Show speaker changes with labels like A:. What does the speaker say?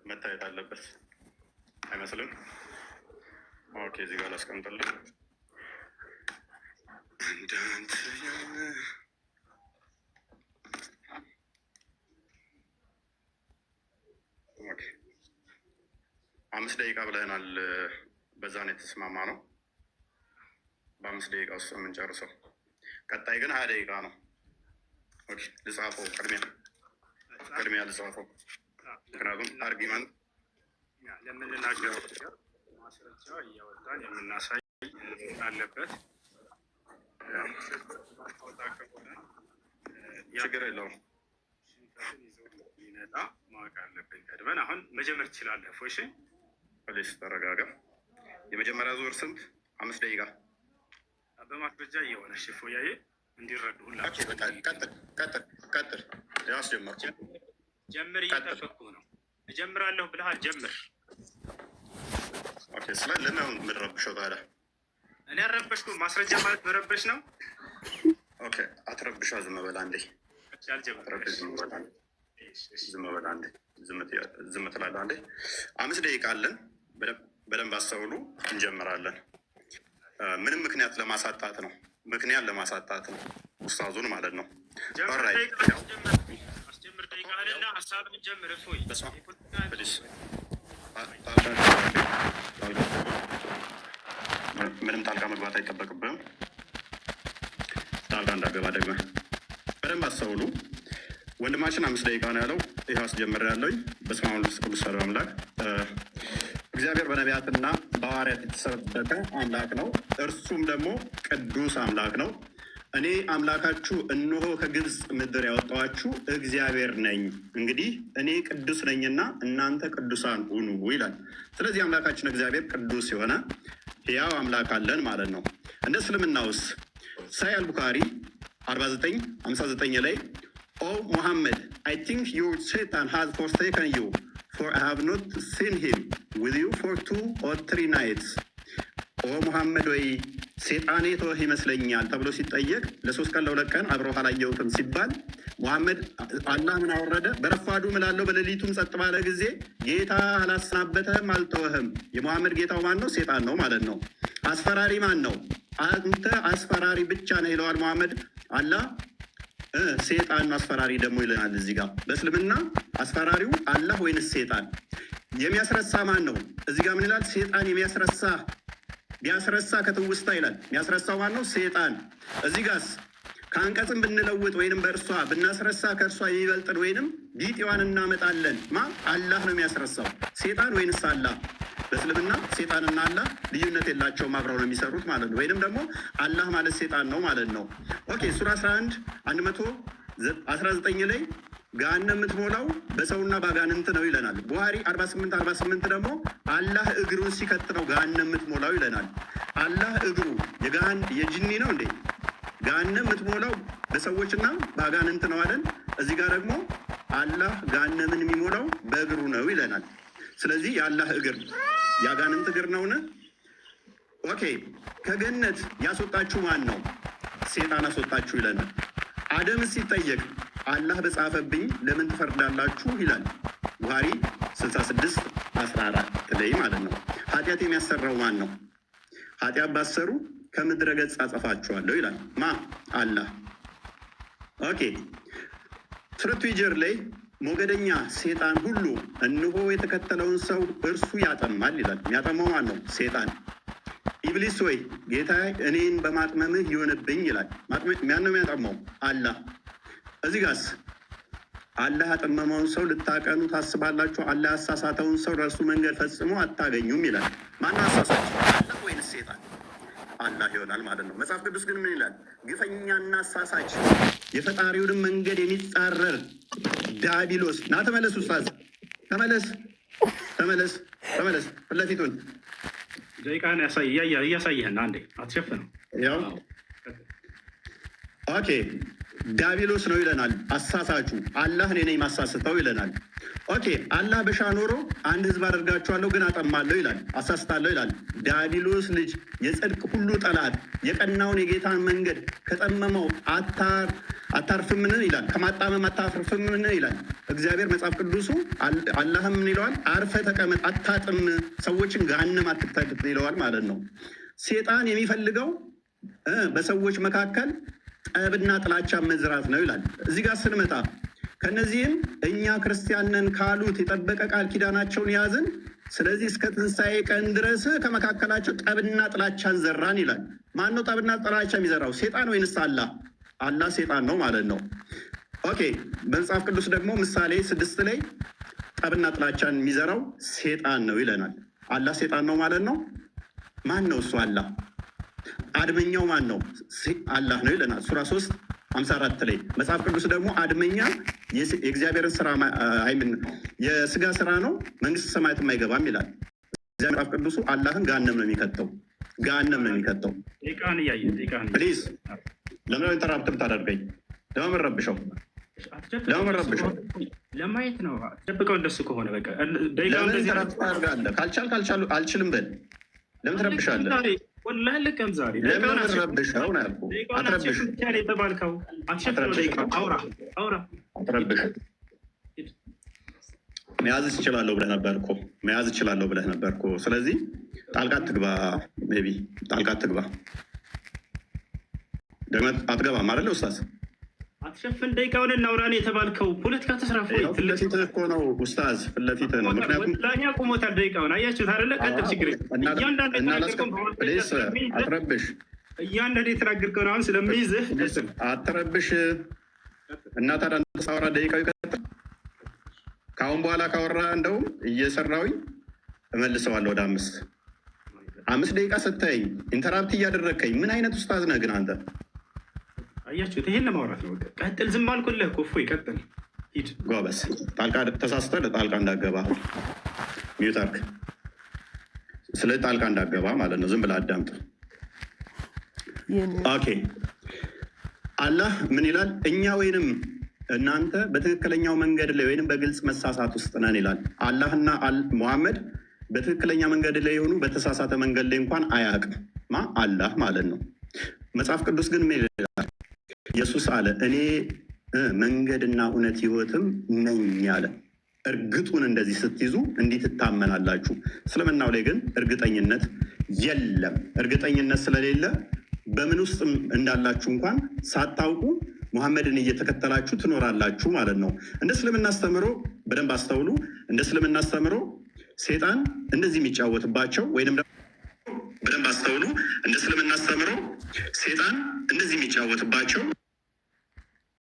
A: መታየት አለበት አይመስልም? ኦኬ እዚህ ጋር ላስቀምጥልህ። ኦኬ 5 ደቂቃ ብለናል። በዛ ነው የተስማማ ነው። በ5 ደቂቃ ውስጥ የምንጨርሰው። ቀጣይ ግን 20 ደቂቃ ነው። ኦኬ ልጻፈው፣ ቅድሚያ ልጻፈው። ምክንያቱም አርጊመንት
B: ለምንናገረው ማስረጃ እያወጣን የምናሳይ አለበት።
A: ችግር የለውም።
B: ይመጣ ማወቅ አለብን። ቀድመን አሁን መጀመር ትችላለህ። ፎሽ
A: ፕሊስ ተረጋጋ። የመጀመሪያ ዙር ስንት? 5 ደቂቃ
B: በማስረጃ እየሆነ ሽፎያዬ እንዲረዱ ሁላችሁ።
A: ቀጥል። ያስጀመርኩ
B: ጀምር፣ እየጠበቅኩ ነው። እጀምራለሁ ብለሃል፣ ጀምር።
A: ኦኬ ስለ ለምን የምትረብሸው ታዲያ?
B: እኔ አልረበሽኩም። ማስረጃ ማለት መረበሽ ነው።
A: ኦኬ አትረብሻ። ዝም በል አንዴ። ዝም ትላለህ አንዴ። 5 ደቂቃ አለን። በደንብ አስተውሉ። እንጀምራለን። ምንም ምክንያት ለማሳጣት ነው። ምክንያት ለማሳጣት ነው። ኡስታዙን ማለት ነው።
B: አስጀምር ደቂቃ አለና ሀሳብን ጀምር። እፎይ
A: ምንም ጣልቃ መግባት አይጠበቅብህም። ጣልቃ እንዳገባ ደግመህ በደንብ አስተውሉ። ወንድማችን 5 ደቂቃ ነው ያለው። ይህ አስጀምር ያለውኝ በስመ አብ ወወልድ ወመንፈስ ቅዱስ አምላክ። እግዚአብሔር በነቢያትና በሐዋርያት የተሰበከ አምላክ ነው። እርሱም ደግሞ ቅዱስ አምላክ ነው። እኔ አምላካችሁ እነሆ ከግብፅ ምድር ያወጣኋችሁ እግዚአብሔር ነኝ። እንግዲህ እኔ ቅዱስ ነኝና እናንተ ቅዱሳን ሁኑ ይላል። ስለዚህ አምላካችን እግዚአብሔር ቅዱስ የሆነ ሕያው አምላክ አለን ማለት ነው። እንደ እስልምናውስ ሳሂህ አልቡኻሪ 49:59 ላይ ኦ ሙሐመድ I think your Satan has forsaken you, for I have not seen him with you for 2 or 3 nights. ኦ ሙሐመድ ወይ ሴጣኔ ተወህ ይመስለኛል ተብሎ ሲጠየቅ ለ3 ቀን ለ2 ቀን አብረው አላየሁትም ሲባል ሙሐመድ አላህ ምን አወረደ? በረፋዱ ምላለው በሌሊቱም ጸጥ ባለ ጊዜ ጌታ አላሰናበተህም አልተወህም። የሙሐመድ ጌታው ማን ነው? ሴጣን ነው ማለት ነው። አስፈራሪ ማን ነው? አንተ አስፈራሪ ብቻ ነው ይለዋል ሙሐመድ። አላህ ሴጣን አስፈራሪ ደግሞ ይለናል። እዚህ ጋር በእስልምና አስፈራሪው አላህ ወይንስ ሴጣን? የሚያስረሳ ማን ነው? እዚህ ጋር ምን ይላል? ሴጣን የሚያስረሳ ቢያስረሳ ከትውስታ ይላል። የሚያስረሳው ማን ነው? ሴጣን። እዚህ ጋርስ ከአንቀጽም ብንለውጥ ወይንም በእርሷ ብናስረሳ ከእርሷ የሚበልጥን ወይንም ቢጤዋን እናመጣለን። አላህ ነው የሚያስረሳው። ሴጣን ወይንስ አላህ? በእስልምና ሴጣንና አላህ ልዩነት የላቸውም፣ አብረው ነው የሚሰሩት ማለት ነው። ወይንም ደግሞ አላህ ማለት ሴጣን ነው ማለት ነው። ኦኬ ሱራ 11:119 ላይ ገሃነም የምትሞላው በሰውና በአጋንንት ነው ይለናል። ቡሃሪ 48:48 ደግሞ አላህ እግሩን ሲከት ነው ገሃነም የምትሞላው ይለናል። አላህ እግሩ የጂኒ ነው እንዴ? ገሃነም የምትሞላው በሰዎችና በአጋንንት ነው አለን። እዚህ ጋር ደግሞ አላህ ገሃነምን የሚሞላው በእግሩ ነው ይለናል። ስለዚህ የአላህ እግር የአጋንንት እግር ነውን? ኦኬ ከገነት ያስወጣችሁ ማን ነው? ሴጣን አስወጣችሁ ይለናል። አደም ሲጠየቅ አላህ በጻፈብኝ ለምን ትፈርዳላችሁ ይላል። ቡሃሪ 66:14 ላይ ማለት ነው። ኃጢአት የሚያሰራው ማን ነው? ኃጢአት ባሰሩ ከምድረ ገጽ አጠፋችኋለሁ ይላል። አላህ። ኦኬ ሱረቱ ሂጅር ላይ ሞገደኛ ሴጣን ሁሉ እንሆ የተከተለውን ሰው እርሱ ያጠማል ይላል። የሚያጠማው ማን ነው? ሴጣን። ኢብሊስ ወይ ጌታ እኔን በማጥመምህ ይሆንብኝ ይላል። ማን ነው የሚያጠማው? አላህ። እዚህ ጋርስ አላህ ያጠመመውን ሰው ልታቀኑ ታስባላችሁ፣ አላህ ያሳሳተውን ሰው ለእርሱ መንገድ ፈጽሞ አታገኙም ይላል። ማነው አሳሳች? አላህ ወይንስ ሴጣን? አላህ ይሆናል ማለት ነው። መጽሐፍ ቅዱስ ግን ምን ይላል? ግፈኛና አሳሳች የፈጣሪውንም መንገድ የሚጻረር ዲያብሎስ። ና ተመለስ፣ ኡስታዝ ተመለስ። ፍለፊቱን
B: ደቂቃን እያሳየህን አንዴ አትሸፍነው።
A: ያው ኦኬ ዲያብሎስ ነው ይለናል። አሳሳቹ አላህ እኔ ነኝ ማሳስተው ይለናል። ኦኬ አላህ በሻ ኖሮ አንድ ህዝብ አደርጋችኋለሁ ግን አጠማለሁ ይላል፣ አሳስታለሁ ይላል። ዲያብሎስ ልጅ የጽድቅ ሁሉ ጠላት የቀናውን የጌታን መንገድ ከጠመመው አታርፍምን ይላል። ከማጣመም አታርፍምን ይላል እግዚአብሔር መጽሐፍ ቅዱሱ። አላህም ምን ይለዋል? አርፈ ተቀመጥ፣ አታጥም፣ ሰዎችን ገሃነም አትክተት ይለዋል ማለት ነው። ሴጣን የሚፈልገው በሰዎች መካከል ጠብና ጥላቻ መዝራት ነው ይላል። እዚህ ጋር ስንመጣ ከነዚህም እኛ ክርስቲያንን ካሉት የጠበቀ ቃል ኪዳናቸውን ያዝን፣ ስለዚህ እስከ ትንሣኤ ቀን ድረስ ከመካከላቸው ጠብና ጥላቻን ዘራን ይላል። ማን ነው ጠብና ጥላቻ የሚዘራው? ሴጣን ወይንስ አላህ? አላህ ሴጣን ነው ማለት ነው። ኦኬ፣ በመጽሐፍ ቅዱስ ደግሞ ምሳሌ 6 ላይ ጠብና ጥላቻን የሚዘራው ሴጣን ነው ይለናል። አላህ ሴጣን ነው ማለት ነው። ማን ነው እሱ? አላህ። አድመኛው ማን ነው? አላህ ነው ይለናል ሱራ 3:54 ላይ። መጽሐፍ ቅዱስ ደግሞ አድመኛ የእግዚአብሔርን ስራ አይምን የስጋ ስራ ነው፣ መንግስት ሰማያትም አይገባም ይላል። እግዚአብሔር መጽሐፍ ቅዱሱ አላህን ገሃነም ነው የሚከተው፣ ገሃነም ነው የሚከተው። ፕሊዝ ለምን ኢንተራፕት ብታደርገኝ? ለምን ረብሸው? ለምን ረብሸው?
B: ለማየት ነው። ደብቀው እንደሱ ከሆነ በቃ
A: ለምን ኢንተራፕት ታደርጋለህ? ካልቻል አልችልም በል። ለምን ትረብሻለህ?
B: ወላሂ ለቀም ዛሬ
A: ለምን ረብሸው ነው ያልኩህ። አትረብሽ።
B: የተባልከው
A: አትረብሽ። መያዝ እችላለሁ ብለህ ነበር እኮ ስለዚህ ጣልቃ አትግባ። ሜይ ቢ ጣልቃ አትግባ። ደግሞ አትገባም አይደለ ኡስታዝ?
B: አትሸፍን። ደቂቃውን እናውራን የተባልከው ፖለቲካ ተስራፎ
A: ፊት ለፊትህ እኮ ነው ኡስታዝ፣ ፊት ለፊትህ ነው። ምክንያቱም
B: ወላሂ ቆሞታል። ደቂቃውን አያችሁት አይደለ? ቀጥል፣ ችግር
A: አትረብሽ።
B: እያንዳንዱ የተናገርከው ነው አሁን ስለሚይዝህ
A: አትረብሽ። እና ታዲያ ሳወራ ደቂቃው ይቀጥል። ከአሁን በኋላ ካወራ እንደውም እየሰራሁኝ እመልሰዋለሁ ወደ 5 ደቂቃ ስታየኝ ኢንተራፕት እያደረግከኝ ምን አይነት ኡስታዝ ነህ ግን አንተ?
B: አያችሁት? ይሄን ለማውራት ነው። ቀጥል። ዝም አልኩልህ እኮ እፎይ፣ ቀጥል፣ ሂድ።
A: ጎበዝ። ተሳስተህ ጣልቃ እንዳገባ ሚውት አድርግ። ስለ ጣልቃ እንዳገባ ማለት ነው። ዝም ብለህ አዳምጥ። ኦኬ። አላህ ምን ይላል? እኛ ወይንም እናንተ በትክክለኛው መንገድ ላይ ወይንም በግልጽ መሳሳት ውስጥ ነን ይላል። አላህና ሙሐመድ በትክክለኛ መንገድ ላይ የሆኑ በተሳሳተ መንገድ ላይ እንኳን አያውቅም። አላህ ማለት ነው። መጽሐፍ ቅዱስ ግን ምን ይላል? ኢየሱስ አለ እኔ መንገድና እውነት ሕይወትም ነኝ አለ። እርግጡን እንደዚህ ስትይዙ እንዲህ ትታመናላችሁ። እስልምናው ላይ ግን እርግጠኝነት የለም። እርግጠኝነት ስለሌለ በምን ውስጥ እንዳላችሁ እንኳን ሳታውቁ ሙሐመድን እየተከተላችሁ ትኖራላችሁ ማለት ነው። እንደ እስልምና አስተምሮ በደንብ አስተውሉ። እንደ እስልምና አስተምሮ ሴጣን እንደዚህ የሚጫወትባቸው ወይንም በደንብ አስተውሉ። እንደ እስልምና አስተምሮ ሴጣን እንደዚህ የሚጫወትባቸው